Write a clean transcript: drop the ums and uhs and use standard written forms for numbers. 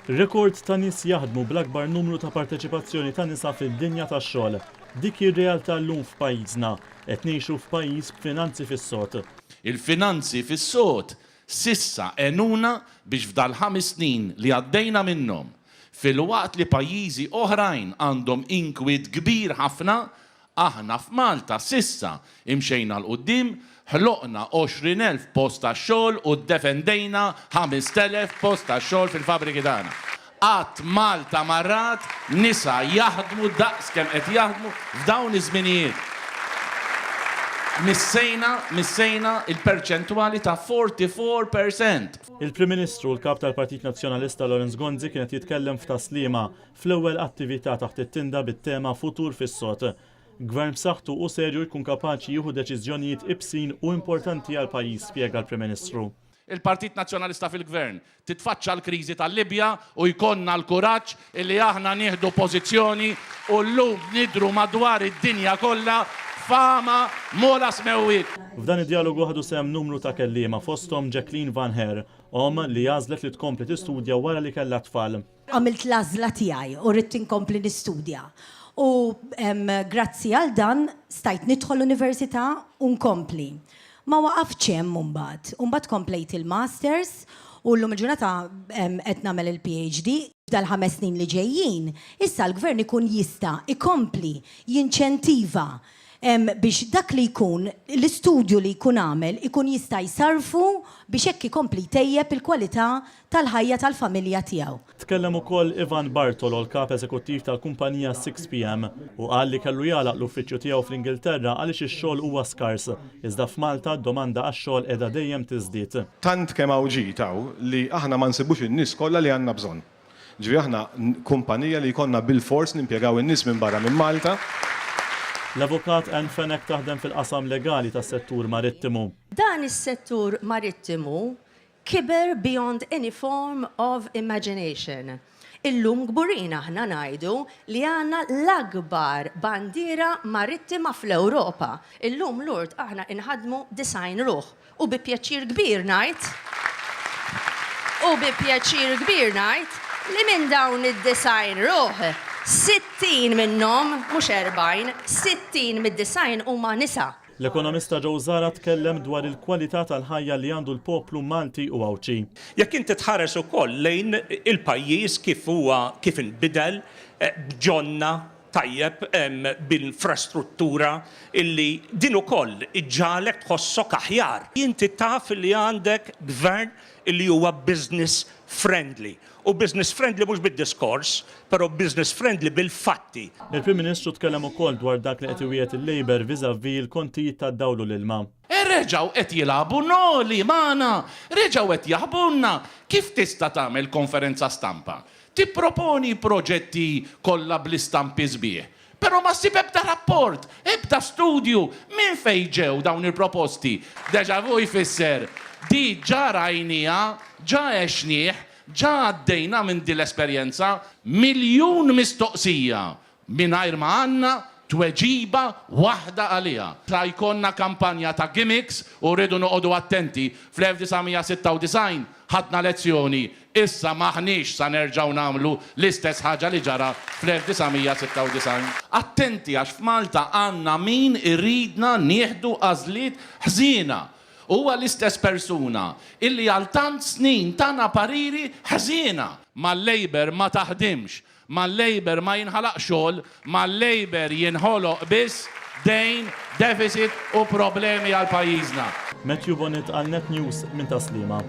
Rekord ta' nies jaħdmu bl-akbar numru ta' parteċipazzjoni ta' nisa fid-dinja tax-xogħol. Dik ir-realtà llum f'pajjiżna qed ngħixu f'pajjiż b'finanzi fis-sod. Il-finanzi fis-sod sissa għenuna biex f'dal 5 snin li għaddejna minnhom fil-waqt li pajjiżi oħrajn għandhom inkwit kbir ħafna, aħna f'Malta sissa imxejna l-qudiem, ħloqna 20,000 post ta' xogħol u ddefendejna 5,000 post ta' xogħol fil-fabriki tagħna. Qatt Malta marrat nisa jaħdmu daqskemm qed jaħdmu f'dawn iż-żminijiet. Missejna il-perċentwali ta' 44%. Il-Prim Ministru l-Kap tal-Partit Nazzjonalista Lorenz Gonzi kienet jitkellem f'Taslima fl-ewwel attività taħt it-tinda bit-tema Futur fis-sod. Gvern b'saħħtu u serju jkun kapaċi jieħu deċiżjonijiet ibsin u importanti għal pajjiż, spjega l-Prim Ministru. Il-Partit Nazzjonalista fil-Gvern titfaċċa l-kriżi tal-Libja u jkollna l-kuraġġ illi aħna nieħdu pożizzjoni u llum nidru madwar id-dinja kollha fama mola smewwiet. F'dan id-dialogu ħadu sehem numru ta' kelliema fosthom Jacqueline Van Her, li għażlet li tkompli tistudja wara li kellha tfal. Għamilt l-għażla tiegħi u rrid inkompli nistudja. U grazzi għal dan stajt nidħol l-università u nkompli. Ma waqafx hemm mbagħad. Mbagħad komplejt il-masters u llum il-ġurnata qed nagħmel il-PhD f'dal-5 snin li ġejjin. Issa l-gvern ikun jista' ikompli jinċentiva biex dak li jkun l-istudju li jkun għamel ikun jista' jsarfu biex hekk ikompli tejjeb il-kwalità tal-ħajja tal-familja tiegħu. Tkellem ukoll Ivan Bartolo, l-kap eżekuttiv tal-kumpanija 6PM, u qal li kellu jalaq l-uffiċċju tiegħu fl-Ingilterra għaliex ix-xogħol huwa skars, iżda f'Malta d-domanda għax-xogħol qiegħda dejjem tiżdied. Tant kemm hawn ġitaw li aħna ma nsibux in-nies kollha li għandna bżonn. Ġifieri aħna kumpanija li jkollna bil-fors nimpjegaw in-nies minn barra minn Malta. L-avukat Ann Fenech taħdem fil-qasam legali tas-settur marittimu. Dan is-settur marittimu kiber beyond any form of imagination. Illum gburin aħna ngħidu li għandna l-akbar bandiera marittima fl-Ewropa. Illum Lord aħna inħadmu design ruħ u bi pjaċir kbir ngħid li minn dawn id-design ruħ 60 minnhom, mhux 40, 60 mid-design huma nisa. L-ekonomista Joe Zara tkellem dwar il-kwalità tal-ħajja li għandu l-poplu Malti u Awċi. Jekk inti tħares ukoll lejn il-pajjiż kif inbidel ġonna tajjeb bil-infrastruttura illi din ukoll iġġalek tħossok aħjar. Inti taf li għandek gvern illi huwa business friendly. U business friendly mhux bid-diskors, però business friendly bil-fatti. Il-Prim Ministru tkellem ukoll dwar dak li qed iwiegħed il-Labor viżavi l-kontijiet tad-dawlu l-ilma. Reġgħu qed jilagħbu noli magħna, reġgħu qed jaħbunna. Kif tista' tagħmel konferenza stampa? Tipproponi proġetti kollha bl-istampi sbieħ. Però ma ssib ebda rapport, ebda studju, minn fejn ġew dawn il-proposti. Deja vu jfisser di ġa rajnija, ġa għexnieh, ġa għaddejna minn din l-esperjenza miljun mistoqsija mingħajr ma għandna tweġiba waħda għaliha. Tra jkollna kampanja ta' gimmicks u rridu noqogħdu attenti. Fl-1996 ħadna lezzjoni, issa maħniex sa nerġgħu nagħmlu l-istess ħaġa li ġara fl-1996. Attenti għax f'Malta għandna min irridna nieħdu għażliet ħżiena. Huwa l-istess persuna illi għal tant snin tana pariri ħażina. Mal-Labor ma taħdimx, mal-Labor ma jinħalaq xogħol, mal-Labor jinħoloq biss dejn, deficit u problemi għal pajjiżna. Matthew Bonnet għal Net News minn Taslima.